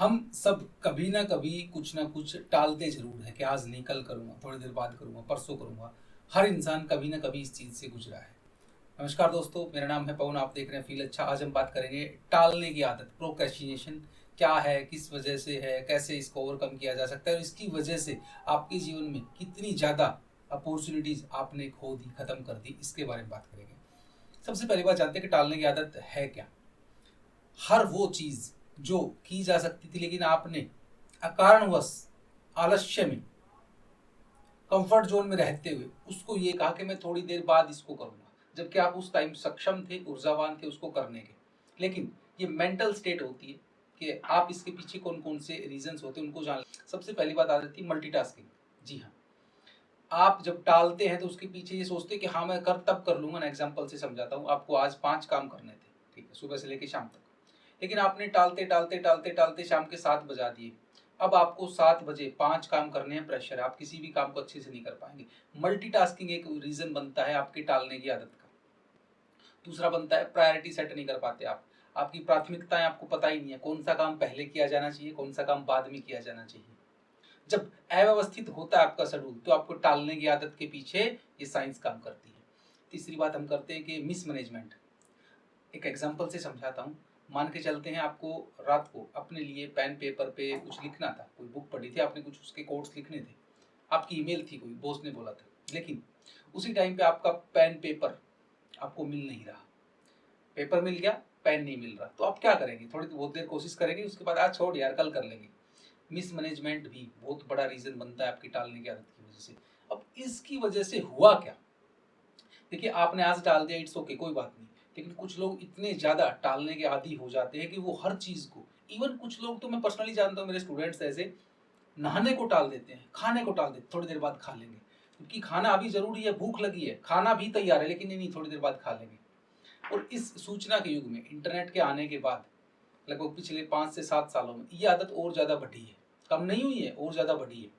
हम सब कभी ना कभी कुछ ना कुछ टालते जरूर है कि आज नहीं, कल करूंगा, थोड़ी देर बाद करूंगा, परसों करूंगा। हर इंसान कभी ना कभी इस चीज से गुजरा है। नमस्कार दोस्तों, मेरा नाम है पवन। आप देख रहे हैं फील अच्छा। आज हम बात करेंगे टालने की आदत, प्रोक्रेस्टिनेशन क्या है, किस वजह से है, कैसे इसको ओवरकम किया जा सकता है और इसकी वजह से आपके जीवन में कितनी ज्यादा अपॉर्चुनिटीज आपने खो दी, खत्म कर दी, इसके बारे में बात करेंगे। सबसे पहली बात जानते हैं कि टालने की आदत है क्या। हर वो चीज जो की जा सकती थी लेकिन आपने अकारणवश आलस्य में, कंफर्ट जोन में रहते हुए उसको ये कहा कि मैं थोड़ी देर बाद इसको करूंगा, जबकि आप उस टाइम सक्षम थे, ऊर्जावान थे उसको करने के। लेकिन ये मेंटल स्टेट होती है कि आप इसके पीछे कौन कौन से रीजंस होते हैं उनको जान। सबसे पहली बात आ जाती है मल्टीटास्किंग। जी हाँ, आप जब टालते हैं तो उसके पीछे ये सोचते हैं कि हाँ मैं कर तब कर लूंगा ना। एग्जाम्पल से समझाता हूँ आपको। आज 5 काम करने थे, ठीक है, सुबह से लेकर शाम तक, लेकिन आपने टालते टालते टालते टालते शाम के 7 बजा दिए। अब आपको 7 बजे 5 काम करने हैं, प्रेशर है, आप किसी भी काम को अच्छे से नहीं कर पाएंगे। मल्टीटास्किंग एक रीजन बनता है आपके टालने की आदत का। दूसरा बनता है प्रायोरिटी सेट नहीं कर पाते आप। आपकी प्राथमिकताएं आपको पता ही नहीं है कौन सा काम पहले किया जाना चाहिए, कौन सा काम बाद में किया जाना चाहिए। जब अव्यवस्थित होता है आपका शेड्यूल तो आपको टालने की आदत के पीछे ये साइंस काम करती है। तीसरी बात हम करते हैं कि मिसमैनेजमेंट। एक एग्जांपल से समझाता हूँ। मान के चलते हैं आपको रात को अपने लिए पेन पेपर पे कुछ लिखना था, कोई बुक पढ़ी थी आपने, कुछ उसके कोड्स लिखने थे, आपकी ईमेल थी, कोई बॉस ने बोला था, लेकिन उसी टाइम पे आपका पेन पेपर आपको मिल नहीं रहा। पेपर मिल गया, पेन नहीं मिल रहा, तो आप क्या करेंगे? थोड़ी बहुत देर कोशिश करेंगे, उसके बाद आज छोड़ यार, कल कर लेंगे। मिसमैनेजमेंट भी बहुत बड़ा रीजन बनता है आपकी टालने की आदत की वजह से। अब इसकी वजह से हुआ क्या? देखिए, आपने आज टाल दिया, इट्स ओके, कोई बात नहीं। लेकिन कुछ लोग इतने ज्यादा टालने के आदी हो जाते हैं कि वो हर चीज को, इवन कुछ लोग तो मैं पर्सनली जानता हूँ, मेरे स्टूडेंट्स ऐसे, नहाने को टाल देते हैं, खाने को टाल देते, थोड़ी देर बाद खा लेंगे, क्योंकि खाना अभी जरूरी है, भूख लगी है, खाना भी तैयार है, लेकिन नहीं नहीं, थोड़ी देर बाद खा लेंगे। और इस सूचना के युग में, इंटरनेट के आने के बाद, लगभग पिछले 5 से 7 सालों में ये आदत और ज्यादा बढ़ी है। कम नहीं हुई है, और ज्यादा बढ़ी है।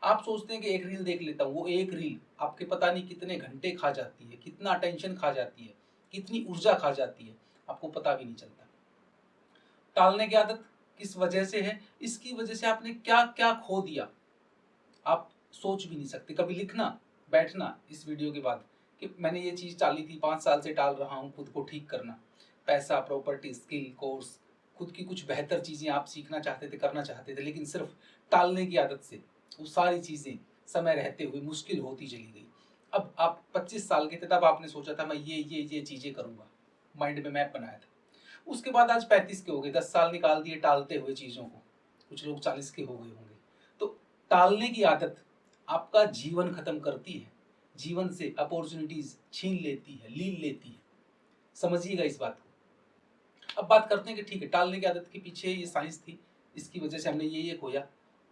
आप सोचते हैं कि एक रील देख लेता हूँ, वो एक रील आपके पता नहीं कितने घंटे खा जाती है, कितना अटेंशन खा जाती है, कितनी ऊर्जा खा जाती है, आपको पता भी नहीं चलता। टालने की आदत किस वजह से है? इसकी वजह से आपने क्या क्या खो दिया, आप सोच भी नहीं सकते। कभी लिखना, बैठना इस वीडियो के बाद कि मैंने ये चीज टाली थी, 5 साल से टाल रहा हूँ, खुद को ठीक करना। पैसा, प्रॉपर्टी, स्किल, कोर्स, खुद की कुछ बेहतर चीजें आप सीखना चाहते थे, करना चाहते थे, लेकिन सिर्फ टालने की आदत से वो सारी चीजें समय रहते हुए मुश्किल होती चली गई। अब आप 25 साल के थे, तब आपने सोचा था मैं ये चीजें करूंगा, माइंड में मैप बनाया था। उसके बाद आज 35 के हो गए, 10 साल निकाल दिए टालते हुए चीजों को। कुछ लोग 40 के हो गए होंगे। तो टालने की आदत आपका जीवन खत्म करती है, जीवन से अपॉर्चुनिटीज छीन लेती है, लील लेती है। समझिएगा इस बात को। अब बात करते हैं कि ठीक है, टालने की आदत के पीछे ये साइंस थी, इसकी वजह से हमने ये खोया।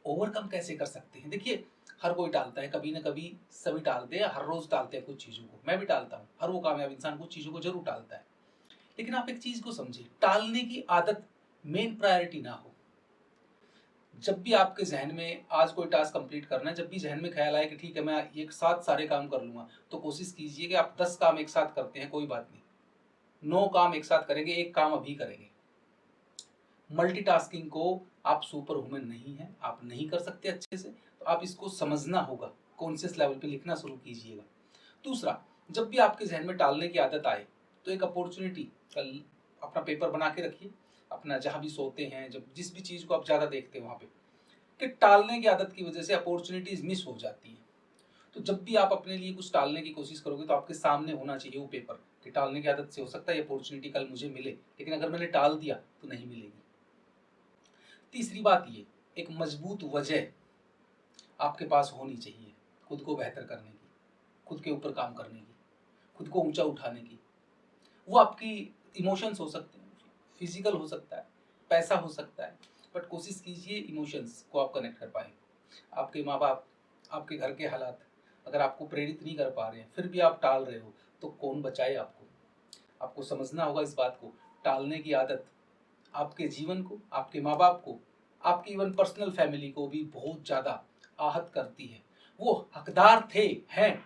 ओवरकम कैसे कर सकते हैं? देखिए, हर कोई टालता है, कभी ना कभी सभी टालते हैं, हर रोज टालते हैं कुछ चीजों को। मैं भी टालता हूँ, हर वो कामयाब इंसान कुछ चीजों को जरूर टालता है। लेकिन आप एक चीज को समझिए, टालने की आदत मेन प्रायोरिटी ना हो। जब भी आपके जहन में आज कोई टास्क कंप्लीट करना है, जब भी जहन में ख्याल आए कि ठीक है मैं एक साथ सारे काम कर लूंगा, तो कोशिश कीजिए कि आप 10 काम एक साथ करते हैं, कोई बात नहीं, 9 काम एक साथ करेंगे, एक काम अभी करेंगे। मल्टीटास्किंग को, आप सुपर वुमन नहीं है, आप नहीं कर सकते अच्छे से, तो आप इसको समझना होगा, कॉन्शियस लेवल पे लिखना शुरू कीजिएगा। दूसरा, जब भी आपके जहन में टालने की आदत आए तो एक अपॉर्चुनिटी, कल अपना पेपर बना के रखिए, अपना जहां भी सोते हैं, जब जिस भी चीज को आप ज्यादा देखते हैं वहां पे, कि टालने की आदत की वजह से अपॉर्चुनिटीज मिस हो जाती हैं। तो जब भी आप अपने लिए कुछ टालने की कोशिश करोगे तो आपके सामने होना चाहिए वो पेपर, कि टालने की आदत से हो सकता है ये अपॉर्चुनिटी कल मुझे मिले, लेकिन अगर मैंने टाल दिया तो नहीं मिलेगी। तीसरी बात, ये एक मजबूत वजह आपके पास होनी चाहिए खुद को बेहतर करने की, खुद के ऊपर काम करने की, खुद को ऊंचा उठाने की। वो आपकी इमोशंस हो सकते हैं, फिजिकल हो सकता है, पैसा हो सकता है, बट कोशिश कीजिए इमोशंस को आप कनेक्ट कर पाए। आपके माँ बाप, आपके घर के हालात अगर आपको प्रेरित नहीं कर पा रहे हैं, फिर भी आप टाल रहे हो, तो कौन बचाए आपको? आपको समझना होगा इस बात को। टालने की आदत आपके जीवन को, आपके माँ बाप को, आपकी इवन पर्सनल फैमिली को भी बहुत ज्यादा आहत करती है। वो हकदार थे, हैं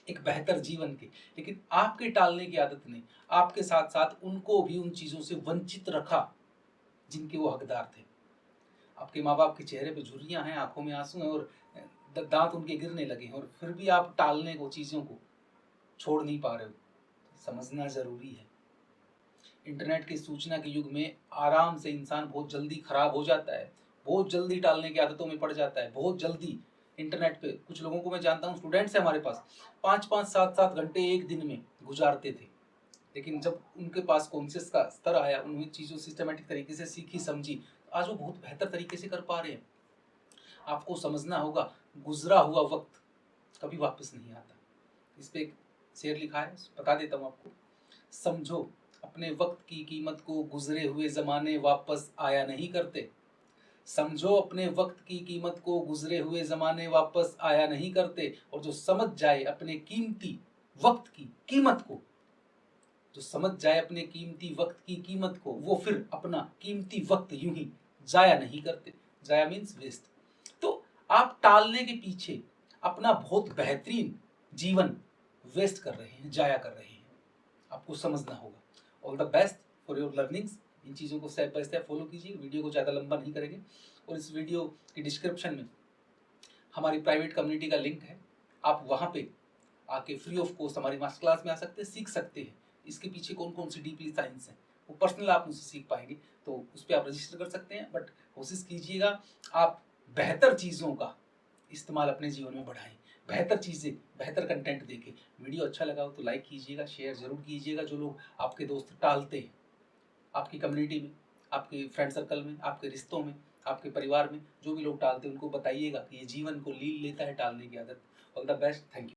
एक बेहतर जीवन के, लेकिन आपके टालने की आदत ने आपके साथ साथ उनको भी उन चीजों से वंचित रखा जिनके वो हकदार थे। आपके माँ बाप के चेहरे पे झुर्रियाँ हैं, आंखों में आंसू हैं और दांत उनके गिरने लगे हैं, और फिर भी आप टालने को, चीज़ों को छोड़ नहीं पा रहे हो। समझना ज़रूरी है। इंटरनेट के सूचना के युग में आराम से इंसान बहुत जल्दी खराब हो जाता है, बहुत जल्दी टालने की आदतों में पड़ जाता है, बहुत जल्दी। इंटरनेट पे कुछ लोगों को मैं जानता हूँ, स्टूडेंट्स हैं हमारे पास, 5-5 7-7 घंटे एक दिन में गुजारते थे। लेकिन जब उनके पास कॉन्शियस का स्तर आया, उन्होंने चीज़ों सिस्टमेटिक तरीके से सीखी समझी, आज वो बहुत बेहतर तरीके से कर पा रहे हैं। आपको समझना होगा, गुजरा हुआ वक्त कभी वापस नहीं आता। इस पे एक शेर लिखा है, बता देता हूँ आपको। समझो अपने वक्त की कीमत को, गुजरे हुए ज़माने वापस आया नहीं करते। समझो अपने वक्त की कीमत को, गुजरे हुए ज़माने वापस आया नहीं करते। और जो समझ जाए अपने कीमती वक्त की कीमत को, जो समझ जाए अपने कीमती वक्त की कीमत को, वो फिर अपना कीमती वक्त यूं ही जाया नहीं करते। जाया मीन्स वेस्ट। तो आप टालने के पीछे अपना बहुत बेहतरीन जीवन वेस्ट कर रहे हैं, जाया कर रहे हैं। आपको समझना होगा। All the best for your learnings. इन चीज़ों को स्टेप बाय स्टेप फॉलो कीजिए। वीडियो को ज़्यादा लंबा नहीं करेंगे, और इस वीडियो की डिस्क्रिप्शन में हमारी प्राइवेट कम्युनिटी का लिंक है। आप वहाँ पे आके फ्री ऑफ कॉस्ट हमारी मास्टर क्लास में आ सकते हैं, सीख सकते हैं इसके पीछे कौन कौन सी डीपली साइंस है, वो पर्सनल आप मुझसे सीख पाएंगे। तो उस पर आप रजिस्टर कर सकते हैं, बट कोशिश कीजिएगा आप बेहतर चीज़ों का इस्तेमाल अपने जीवन में बढ़ाएं, बेहतर चीज़ें, बेहतर कंटेंट देखें। वीडियो अच्छा लगा हो तो लाइक कीजिएगा, शेयर जरूर कीजिएगा। जो लोग आपके दोस्त टालते हैं, आपकी कम्युनिटी में, आपके फ्रेंड सर्कल में, आपके रिश्तों में, आपके परिवार में जो भी लोग टालते हैं, उनको बताइएगा कि ये जीवन को लील लेता है टालने की आदत। All the best, thank you.